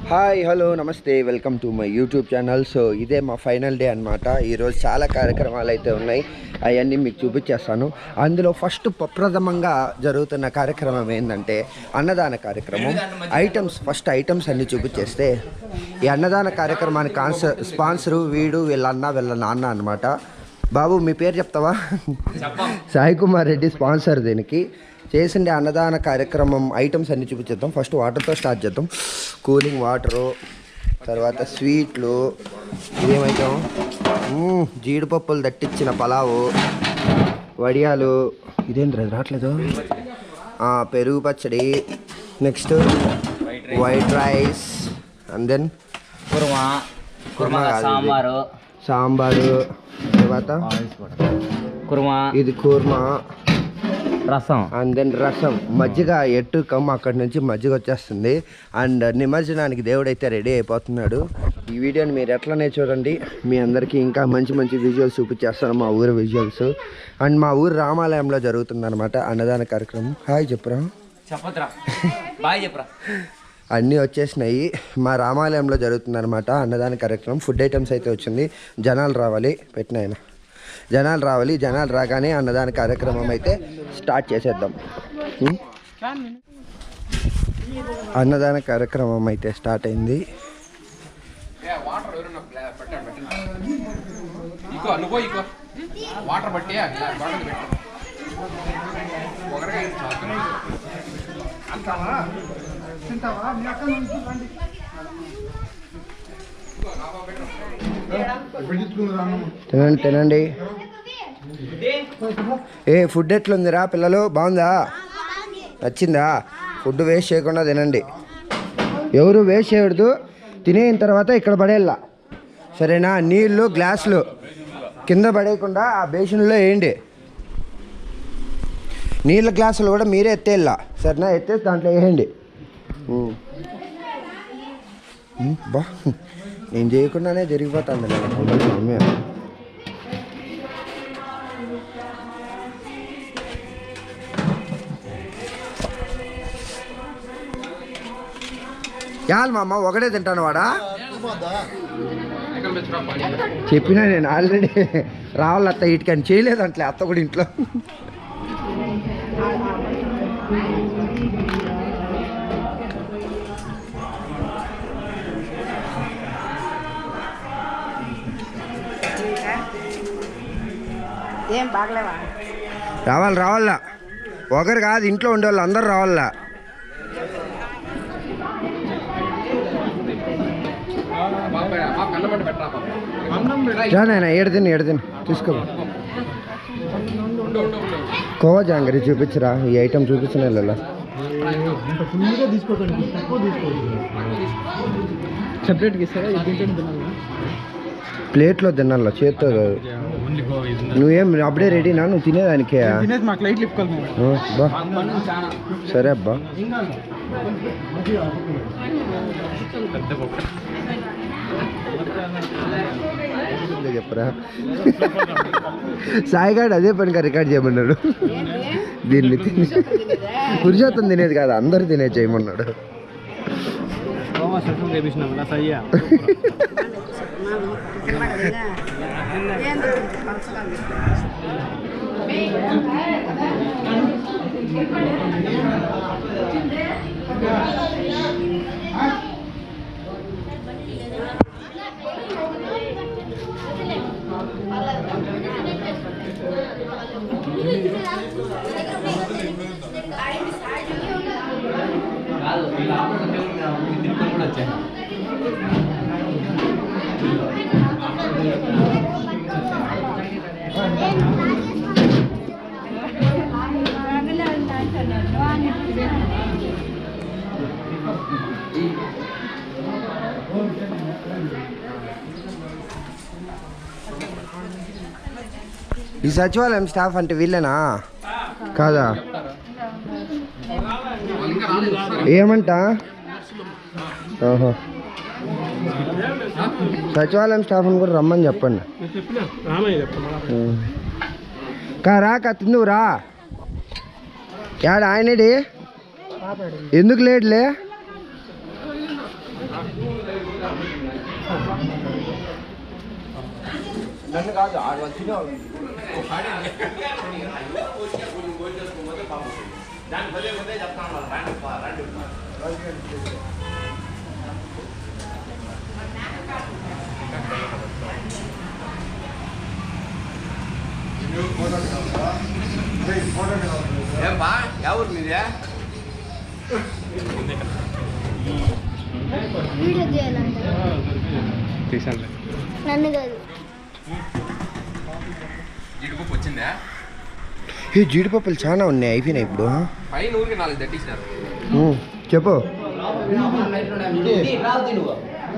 Hi hello నమస్తే welcome to my YouTube channel. So ఇదే మా ఫైనల్ డే అనమాట. ఈరోజు చాలా కార్యక్రమాలు అయితే ఉన్నాయి, అవన్నీ మీకు చూపించేస్తాను. అందులో ఫస్ట్ ప్రప్రథమంగా జరుగుతున్న కార్యక్రమం ఏంటంటే అన్నదాన కార్యక్రమం. ఫస్ట్ ఐటమ్స్ అన్నీ చూపించేస్తే ఈ అన్నదాన కార్యక్రమానికి స్పాన్సరు వీళ్ళ అన్న వీళ్ళ నాన్న అనమాట. బాబు మీ పేరు చెప్తావా? సాయి కుమార్ రెడ్డి స్పాన్సర్. దీనికి చేసిండే అన్నదాన కార్యక్రమం ఐటమ్స్ అన్నీ చూపించేద్దాం. ఫస్ట్ వాటర్తో స్టార్ట్ చేద్దాం. కూలింగ్ వాటరు, తర్వాత స్వీట్లు, ఇదేమైతాం జీడిపప్పులు దట్టించిన పలావు, వడియాలు, ఇదేంటి రావట్లేదు, పెరుగు పచ్చడి, next white rice, and then sambar, తర్వాత ఇది కుర్మా, రసం, అండ్ దెన్ రసం, మజ్జిగ ఎట్టు కమ్ అక్కడి నుంచి మజ్జిగ వచ్చేస్తుంది. అండ్ నిమజ్జనానికి దేవుడైతే రెడీ అయిపోతున్నాడు. ఈ వీడియోని మీరు ఎట్లనే చూడండి, మీ అందరికీ ఇంకా మంచి మంచి విజువల్స్ చూపించేస్తాను, మా ఊరు విజువల్స్. అండ్ మా ఊరు రామాలయంలో జరుగుతుంది అనమాట అన్నదాన కార్యక్రమం. హాయ్ చెప్పురా, అన్నీ వచ్చేసినాయి. మా రామాలయంలో జరుగుతుంది అనమాట అన్నదాన కార్యక్రమం. ఫుడ్ ఐటమ్స్ అయితే వచ్చింది. జనాలు రావాలి, పెట్టినాయన జనాలు రాగానే అన్నదాన కార్యక్రమం అయితే స్టార్ట్ చేసేద్దాం. అన్నదాన కార్యక్రమం అయితే స్టార్ట్ అయింది. తినండి. ఫుడ్ ఎట్లుందిరా పిల్లలు, బాగుందా, నచ్చిందా? ఫుడ్ వేస్ట్ చేయకుండా తినండి, ఎవరు వేస్ట్ చేయకూడదు. తినేసిన తర్వాత ఇక్కడ పడేలా, సరేనా? నీళ్ళు గ్లాసులు కింద పడేయకుండా ఆ బేసిన్లో వేయండి. నీళ్ళ గ్లాసులు కూడా మీరే ఎత్తేలా, సరేనా? ఎత్తేసి దాంట్లో వేయండి. బా, నేను చేయకుండానే జరిగిపోతుంది. యాల్ మా అమ్మ ఒకటే తింటాను వాడా, చెప్పినా నేను ఆల్రెడీ. రావాలి అత్త ఇటుకని చేయలేదంటే అత్త కూడా ఇంట్లో. ఏం బాగలేవా? రావాలా, ఒకరు కాదు, ఇంట్లో ఉండేవాళ్ళు అందరు రావాలా. ఏడు తిని తీసుకో. కోవా జాంగరి చూపించరా, ఈ ఐటమ్ చూపించిన వెళ్ళా. ప్లేట్లో తినాల, చేత్తో. నువ్వేం అప్పుడే రెడీనా? నువ్వు తినేదానికే? సరే అబ్బా. చెప్పరా, సాయిగాడు అదే పనిగా రికార్డ్ చేయమన్నాడు. దీన్ని పురుషోత్తం తినేది కాదు, అందరు తినే చేయమన్నాడు. ఈ సచివాలయం స్టాఫ్ అంటే వీళ్ళేనా కాదా? ఏమంట? సచివాలయం స్టాఫ్ని కూడా రమ్మని చెప్పండి. రాక తిందువురా. యాడ ఆయనడి ఎందుకు లేట్లే? నన్ను కాదు ఆడు వచ్చిన ఎవరు మీదే వీడియో చేయాలంట నన్ను కాదు జీడిపప్పు వచ్చిందా ఈ జీడిపప్పులు చాలా ఉన్నాయి అయిపోయినాయి ఇప్పుడు పైన ఊరికి 4 దట్టించినారు చెప్పు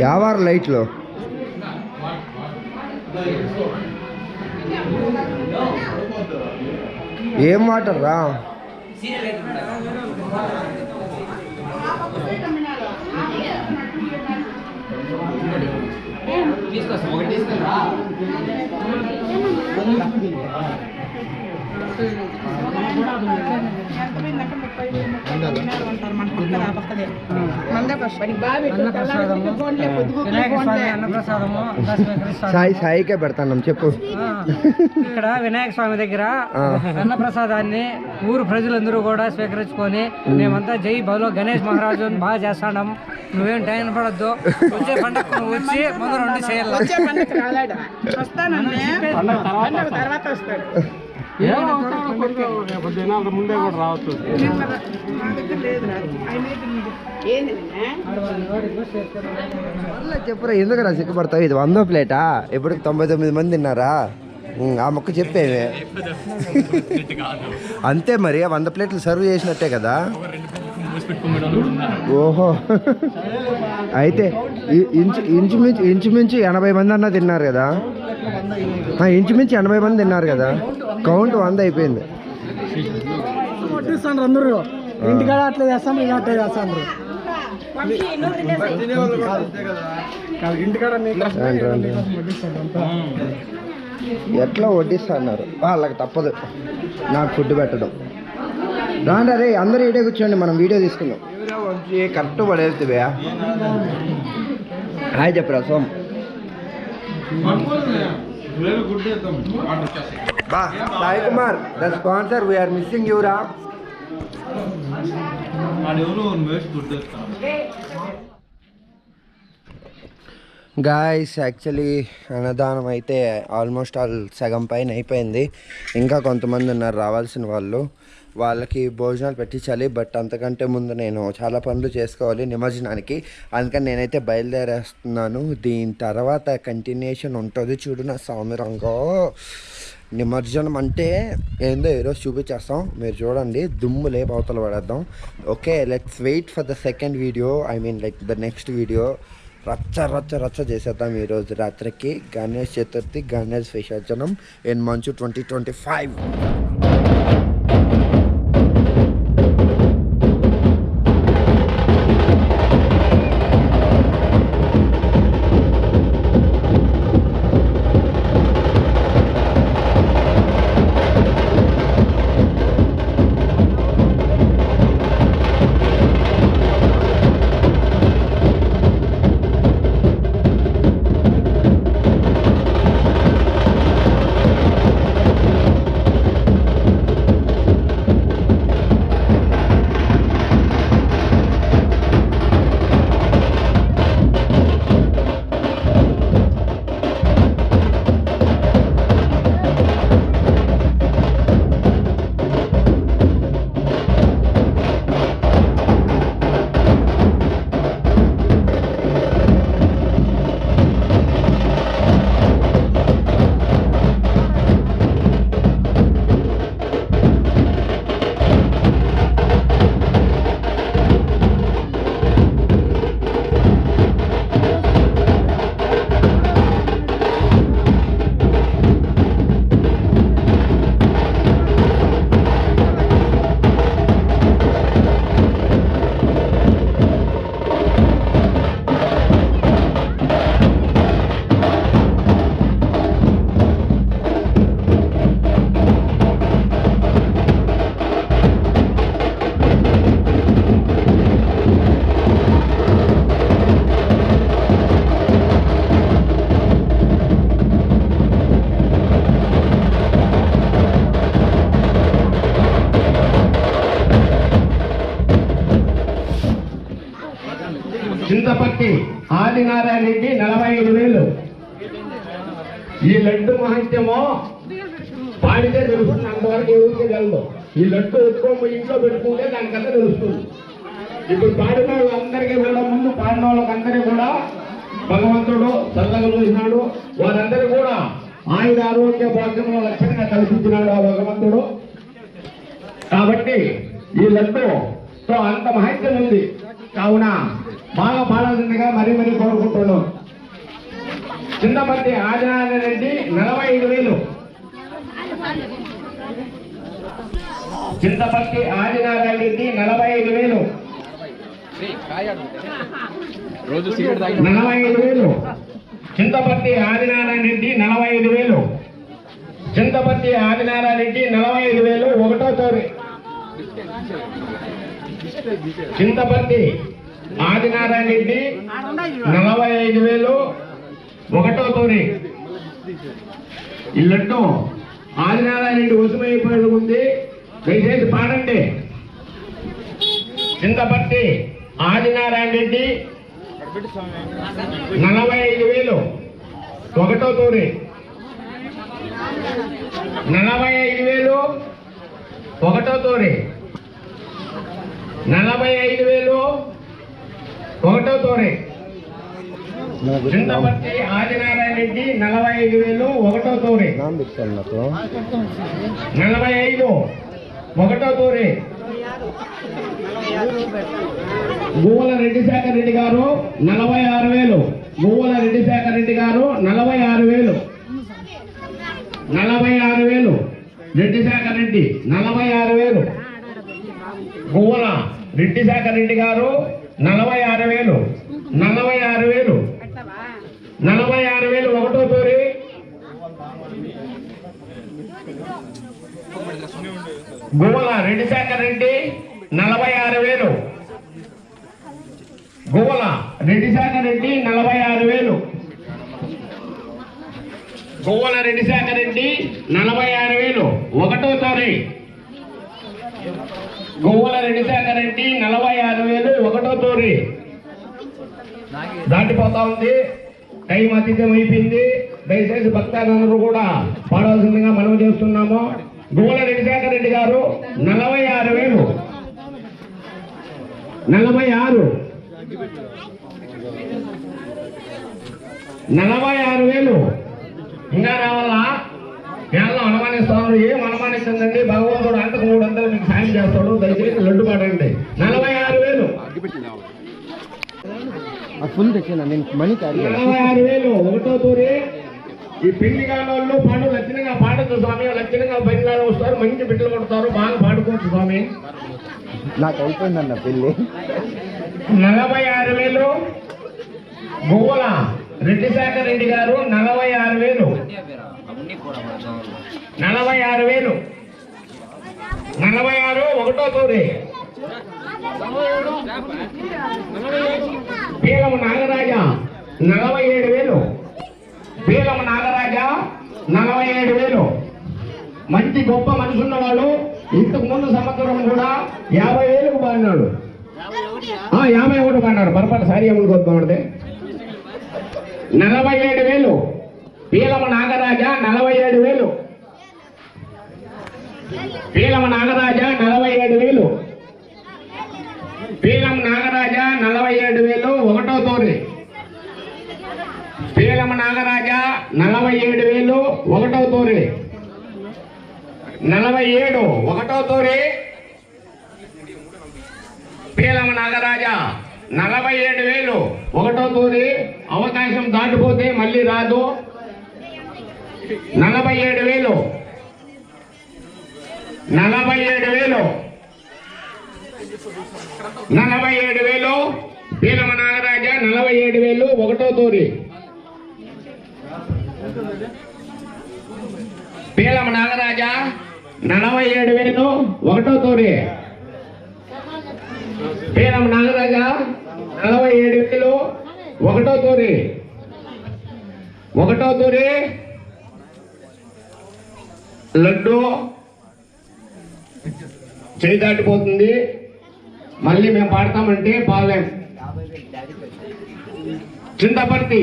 యావారు లైట్లు ఏం వాటర్ రా సాయికే పెడతాను చెప్పు. ఇక్కడ వినాయక స్వామి దగ్గర అన్నప్రసాదాన్ని ఊరు ప్రజలందరూ కూడా స్వీకరించుకొని మేమంతా జై బలో గణేష్ మహారాజు అని బాగా చేస్తాం. నువ్వేం టైం పడద్దు, వచ్చే పండగ నువ్వు వచ్చి ముందు రెండు చేయాలి. ముందే కూడా రావచ్చు. చెప్పురా ఎందుకురా సిగ్గుపడతావు? ఇది 100 ప్లేటా? ఇప్పుడు 99 మంది తిన్నారా? ఆ మొక్క చెప్పేవే అంతే మరి. 100 ప్లేట్లు సర్వ్ చేసినట్టే కదా. ఓహో అయితే ఇంచుమించు 80 మంది అన్న తిన్నారు కదా. ఇంచుమించు 80 మంది తిన్నారు కదా. కౌంట్ 100 అయిపోయింది. అందరూ ఇంటికాడ అట్లా చేస్తాను, ఇలా అట్లా చేస్తాను. ఎట్లా వడ్డిస్తా అన్నారు. వాళ్ళకి తప్పదు నాకు ఫుడ్ పెట్టడం. రాండి అరే అందరూ ఇడే కూర్చోండి, మనం వీడియో తీసుకుందాం. కరెక్ట్ పడేస్తే హాయ్ చెప్పరా సోమ్. బా Sai Kumar the sponsor, we are missing యూరా. గాయస్ యాక్చువల్లీ అన్నదానం అయితే ఆల్మోస్ట్ సగం పైన అయిపోయింది. ఇంకా కొంతమంది ఉన్నారు రావాల్సిన వాళ్ళు. వాళ్ళకి భోజనాలు పెట్టించాలి. బట్ అంతకంటే ముందు నేను చాలా పనులు చేసుకోవాలి నిమజ్జనానికి. అందుకని నేనైతే బయలుదేరేస్తున్నాను. దీని తర్వాత కంటిన్యూషన్ ఉంటుంది. చూడు నా సామిరంగా నిమజ్జనం అంటే ఏందో ఈరోజు చూపించేస్తాం. మీరు చూడండి, దుమ్ము లేపు అవతల పడేద్దాం. Okay, let's wait for the second video. I mean like the next video. రచ్చ చేసేద్దాం ఈరోజు రాత్రికి. గణేష్ చతుర్థి, గణేష్ విసర్జనం ఇన్ మంచు 2025. చింతపట్టి ఆదినారాయణ రెడ్డి 45,000. ఈ లడ్డు మహత్యమో పాడితే తెలుస్తుంది, అంతవరకు ఎవరికి తెలదు. ఈ లడ్డు ఎత్తుకొని ఇంట్లో పెట్టుకుంటే దానికన్నా తెలుస్తుంది. ఇప్పుడు పాడిన వాళ్ళందరికీ కూడా, ముందు పాడిన వాళ్ళకందరికీ కూడా భగవంతుడు చల్లగా చూసినాడు. వారందరూ కూడా ఆయుధ ఆరోగ్య భాగ్యంలో లక్షణంగా కల్పించినాడు ఆ భగవంతుడు. కాబట్టి ఈ లడ్డుతో అంత మహత్యం ఉంది. కావున బాగా పాడాల్సిందిగా మరీ కోరుకుంటున్నాం. చింతపట్టి ఆదినారాయణ రెడ్డి 45,000. చింతపట్టి ఆదినారాయణ రెడ్డి 45,000. రోజు సిగరెట్ తాగి 45,000. చింతపట్టి ఆదినారాయణ రెడ్డి 45,000. చింతపట్టి ఆదినారాయణ రెడ్డి 45,000. ఒకటో తోరి. చింతపట్టి ఆదినారాయణ రెడ్డి 45,000. ఒకటో తోరి. ఈ లడ్డు ఆదినారాయణ రెడ్డి వశమైపోయేది ఉంది. దయచేసి పాడండి. చింతపట్టి ఆదినారాయణ రెడ్డి 45,000. ఒకటో తోరి. 45,000. ఒకటో తోరి. 45,000. ఒకటో తోరి. చింతపట్టి ఆదినారాయణ రెడ్డి 45,000. ఒకటో తోరి. 45. ఒకటో తోరి. గువ్వల రెడ్డి శేఖర్ రెడ్డి గారు 46,000. గువ్వల రెడ్డి శేఖర్ రెడ్డి గారు 46,000. 46,000. రెడ్డి శేఖర్ రెడ్డి 46,000. గువ్వల రెడ్డి శేఖర్ రెడ్డి గారు 46,000. 46,000. 46,000. ఒకటో తోరి. గువ్వల రెడ్డి శేఖర్ రెడ్డి 46,000. గువ్వల రెడ్డి శేఖర్ రెడ్డి 46,000. గువ్వల రెడ్డి శేఖర్ రెడ్డి 46,000. ఒకటో తోరి. గువ్వల రెడ్డి శేఖర్ రెడ్డి 46,000. ఒకటో తోరి. దాటిపోతా ఉంది, టైం అతిథ్యం అయిపోయింది. దయచేసి భక్తాలందరూ కూడా పాడాల్సిందిగా మనం చేస్తున్నాము. గువ్వల రెడ్డి శేఖర్ రెడ్డి గారు 46,000. 46. 46,000. ఇంకా రావాలా? కేవలం అనుమానిస్తాను. ఏం అనుమానిస్తుందండి? భగవంతుడు అంతకు 300 మీకు సాయం చేస్తాడు. దయచేసి లడ్డు పాడండి. 46,000. ఫుల్ తెచ్చిన నేను మనీ 46,000. ఒకటో తూరి. ఈ పెళ్లి కాలంలో పాడు లక్షణంగా పాడచ్చు స్వామి. లక్షణంగా బయలుదేరి వస్తారు, మంచి బిడ్డలు కొడతారు, బాగా పాడుకోవచ్చు స్వామి. నాకు అయిపోయిందన్న పెళ్ళి. 46,000. గువ్వల రెడ్డి శేఖర్ రెడ్డి గారు 46,000. 46,000. 46. ఒకటో తూరి. పీలం నాగరాజ 47,000. పీలం నాగరాజ 47,000. మంచి గొప్ప మనసు ఉన్నవాళ్ళు. ఇంతకు ముందు సంవత్సరం కూడా 50,000కు పాడినాడు. 51 పాడినాడు. పొరపాటు సారీ అమలు కొద్దామడితే 47,000. పీలం నాగరాజ 47,000. పీలం నాగరాజ 47,000. పీలం నాగరాజ 47,000. ఒకటో తోరి. పీలం నాగరాజ 47,000. ఒకటో తోరి. 47. ఒకటో తోరి. పీలం నాగరాజ 47,000. ఒకటో తోరి. అవకాశం దాటిపోతే మళ్ళీ రాదు. 47,000. 47,000. 47,000. పీలమ నాగరాజ 47,000. ఒకటో తోరి. పీలమ నాగరాజ 47,000. ఒకటో తోరి. పీలమ నాగరాజ 47,000. ఒకటో తోరి. ఒకటో తోరి. లడ్డు చేయి దాటిపోతుంది. మళ్ళీ మేము పాడతామంటే పాడలేం. చింతపర్తి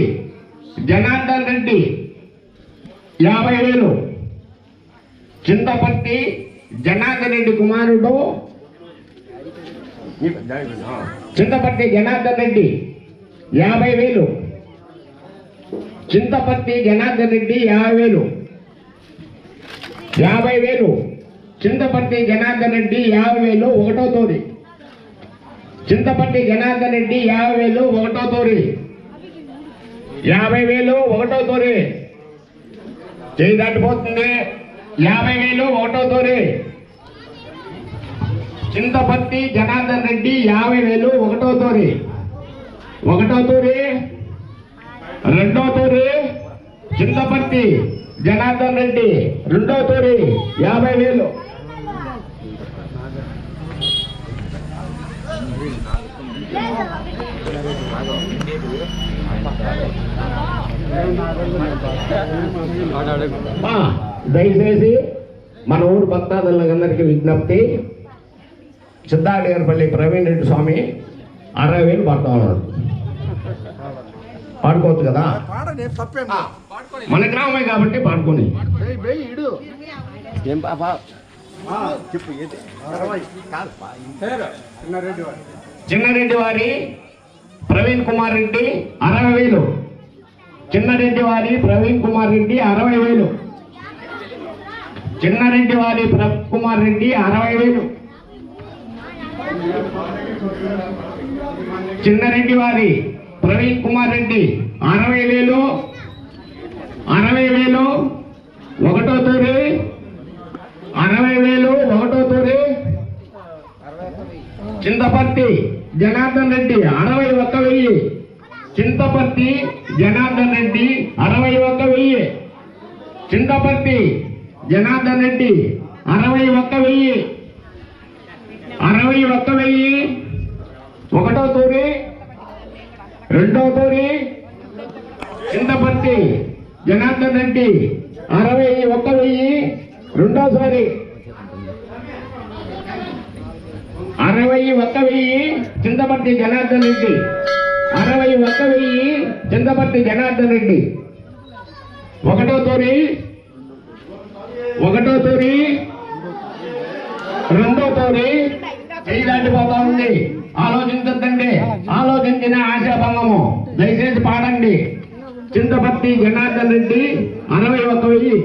జనార్దన్ రెడ్డి 50,000. చింతపర్తి జనార్దన్ రెడ్డి కుమారుడు చింతపర్తి జనార్దన్ రెడ్డి 50,000. చింతపర్తి జనార్దన్ రెడ్డి 50,000. 50,000. చింతపర్తి జనార్దన్ రెడ్డి 50,000 ఒకటో తోరి. చింతపర్తి జనార్దన్ రెడ్డి 50,000 ఒకటో తోరి. 50,000 ఒకటో తోరి. చేయి దాటిపోతుంది. 50,000 ఒకటో తోరి. చింతపర్తి జనార్దన్ రెడ్డి 50,000 ఒకటో తోరి. ఒకటో తోరి. రెండో తోరి. చింతపర్తి జనార్దన్ రెడ్డి రెండో తోరి 50,000. దయచేసి మన ఊరు భక్తాదులందరికీ విజ్ఞప్తి, సిద్ధార్థపల్లి ప్రవీణ్ రెడ్డి స్వామి 60,000 పడతా ఉన్నాడు. పాడుకోవచ్చు కదా, మన గ్రామమే కాబట్టి పాడుకొని. చిన్నారెడ్డి వారి ప్రవీణ్ కుమార్ రెడ్డి 60,000. చిన్నారెడ్డి వారి ప్రవీణ్ కుమార్ రెడ్డి 60,000. చిన్నారెడ్డి వారి కుమార్ రెడ్డి 60,000. చిన్నారెడ్డి వారి ప్రవీణ్ కుమార్ రెడ్డి 60,000. 60,000 ఒకటో తూరి. 60,000 ఒకటో తూరి. చింతపర్తి జనార్దన్ రెడ్డి 61,000. చింతపర్తి జనార్దన్ రెడ్డి 61,000. చింతపర్తి జనార్దన్ రెడ్డి 61,000. 61,000 ఒకటో తూరి. రెండో తూరి. చింతపర్తి జనార్దన్ రెడ్డి 61,000 రెండోసారి. 61,000 చింతపర్తి జనార్దన్ రెడ్డి. 61,000 చింతపర్తి జనార్దన్ రెడ్డి. ఒకటో తూరి. ఒకటో తూరి. రెండో తూరి. చేయి దాటిపోతా ఉంది. ఆలోచించద్దండి. ఆలోచించిన ఆశాభంగము. దయచేసి పాడండి. చింతపర్తి జనార్దన్ రెడ్డి 61,000.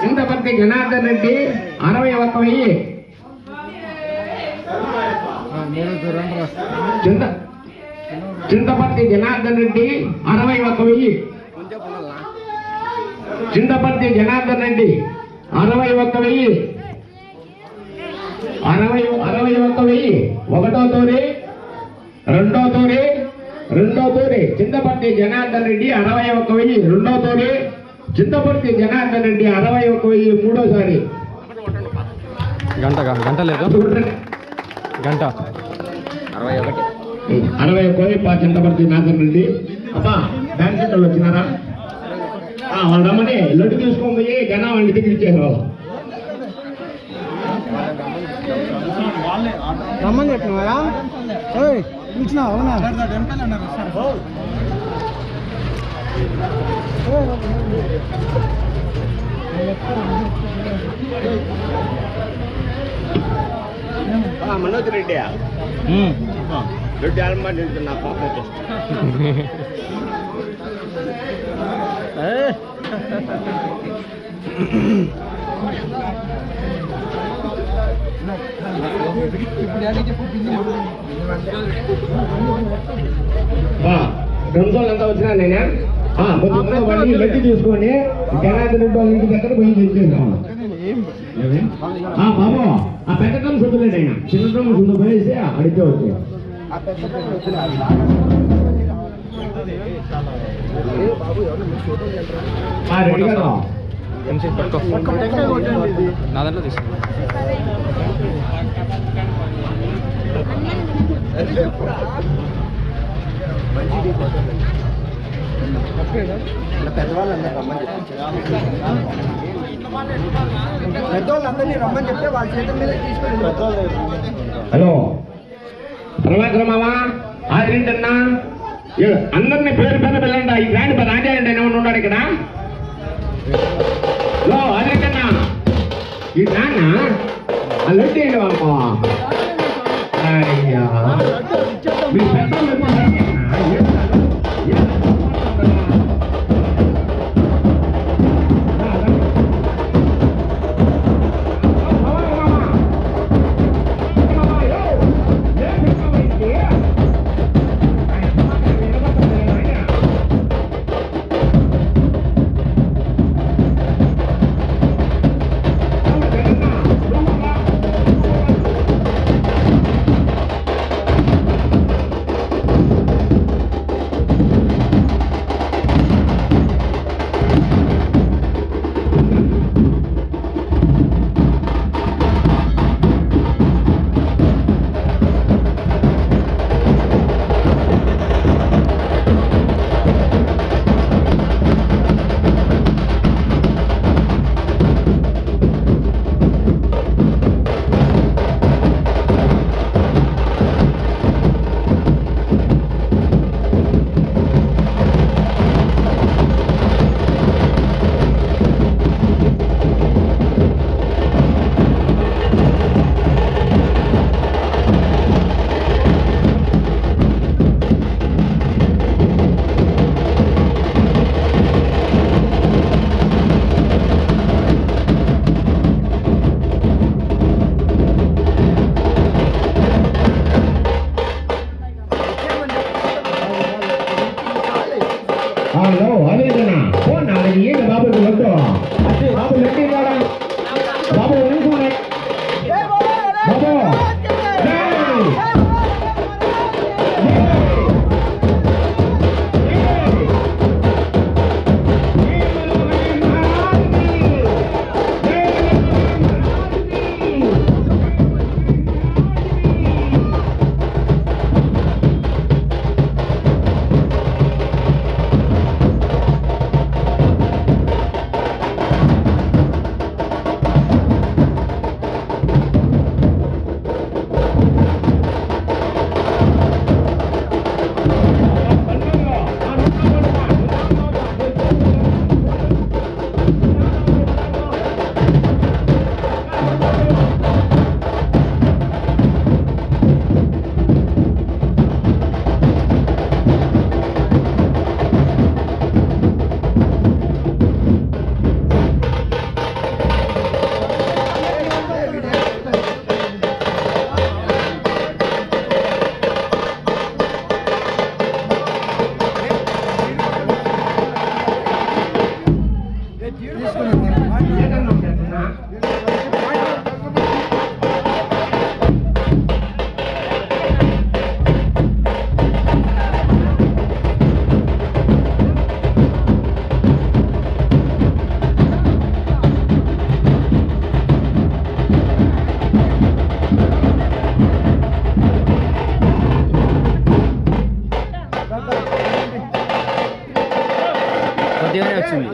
చింతపర్తి జనార్దన్ రెడ్డి 61,000. చింతపర్తి జనార్దన్ రెడ్డి 61,000. చింతపర్తి జనార్దన్ రెడ్డి 61,000. 61,000 ఒకటో తూరి. రెండో తూరి. రెండో తూరి. చింతపర్తి జనార్దన్ రెడ్డి 61,000 రెండో తూరి. చింతపర్తి జనార్దన్ రెడ్డి 61,000 మూడోసారి. గంట లేదు, గంట 61 చింతపర్తి జనార్దన్ రెడ్డి. అబ్బా బ్యాంక్ సెంటర్లు వచ్చినారా? వాళ్ళు రమ్మని లడ్డు తీసుకొని పోయి జనం వాళ్ళ దగ్గర ఇచ్చారు. రమ్మని చెప్పినారా? పిలిచినా అవునా? మనోజ్ రెడ్డి రెడ్డి ఆల్మా నిల్చున్నా పాప రెండుసార్లు ఎంత వచ్చినా నేనే కొంచెం వాడిని లడ్డు తీసుకొని జనార్దన్ రెడ్డి వాళ్ళ ఇంటి దగ్గర పోయి తెచ్చేసాము. బాబు ఆ పెద్ద కమ్మ సుద్దులేడు ఆయన. చిన్న కమ్మ సుద్దు పోయేసి అడిగితే వచ్చి రెడీ కదా నా దాంట్లో తీసుకో. పెద్దవాళ్ళందరినీ రమ్మని చెప్తే వాళ్ళ చేతుల మీద తీసుకెళ్ళి. హలో ప్రభాకర్ మామ ఆదిరింటన్నా అందరినీ పేరు పేరు వెళ్ళండి. ఈ గ్రాండ్ రాజా అండి ఏమన్నా ఉన్నాడు ఇక్కడ అదే కన్నా ఈ నాన్న అల్లెట్టి అమ్మా అయ్యా మీ కొద్దిగానే వచ్చింది.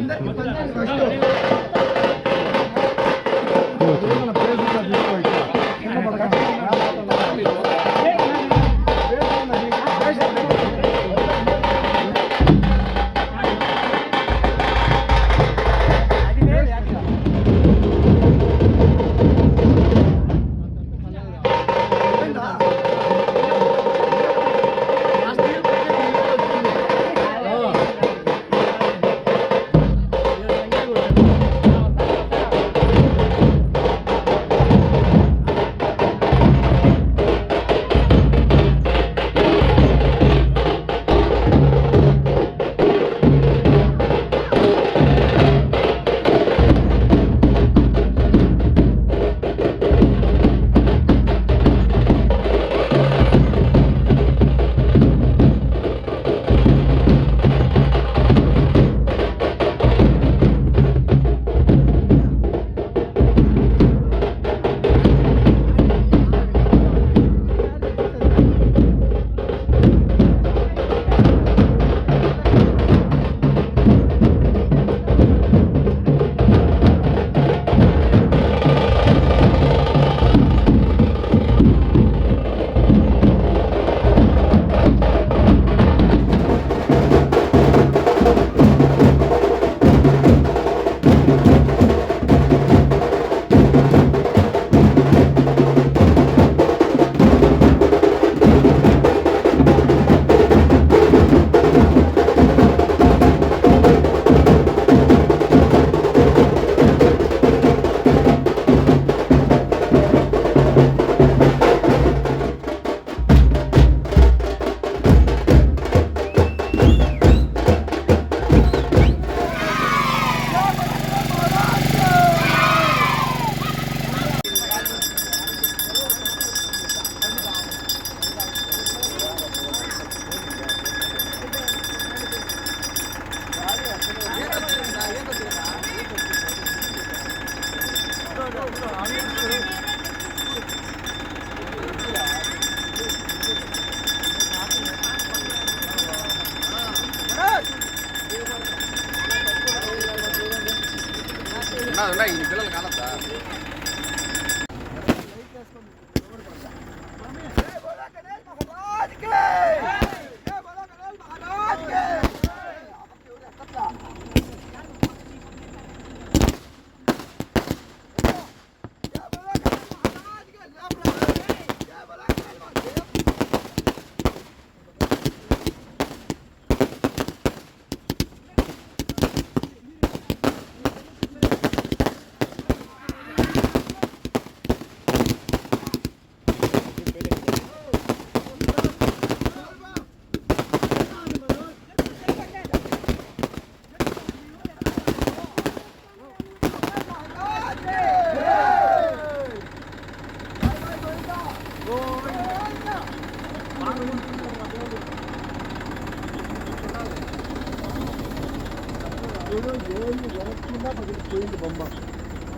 ఏమి జరగకుండా పగిలిపోయింది బొమ్మ.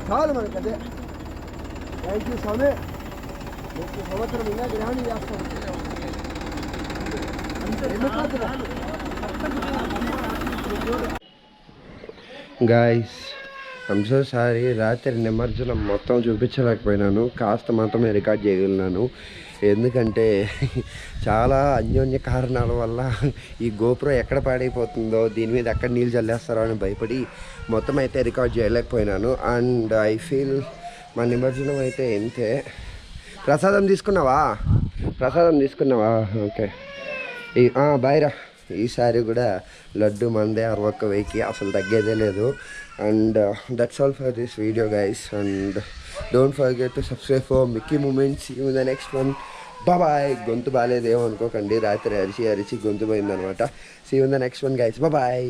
చాలు మనకి అదే. Thank you Swamy. నెక్స్ట్ సంవత్సరం ఇంకా గ్రహణం చేస్తాం. గాయస్ ఐమ్ సో సారీ, రాత్రి నిమజ్జనం మొత్తం చూపించలేకపోయినాను, కాస్త మాత్రమే రికార్డ్ చేయగలిగినాను. ఎందుకంటే చాలా అన్యోన్య కారణాల వల్ల ఈ గోపురం ఎక్కడ పాడైపోతుందో, దీని మీద ఎక్కడ నీళ్ళు చల్లేస్తారో అని భయపడి మొత్తం అయితే రికార్డ్ చేయలేకపోయినాను. అండ్ ఐ ఫీల్ మా నిమజ్జనం అయితే ఇంతే. ప్రసాదం తీసుకున్నావా? ఓకే. బాయ్రా. ఈసారి కూడా లడ్డు మందే 61,000కి అసలు తగ్గేదే లేదు. And that's all for this video guys. And don't forget to subscribe for Mickey Moments. In the next one. Bye. గొంతు బాగాలేదేమో అనుకోకండి, రాత్రి అరిచి గొంతు పోయిందనమాట. See you in the next one guys. Bye.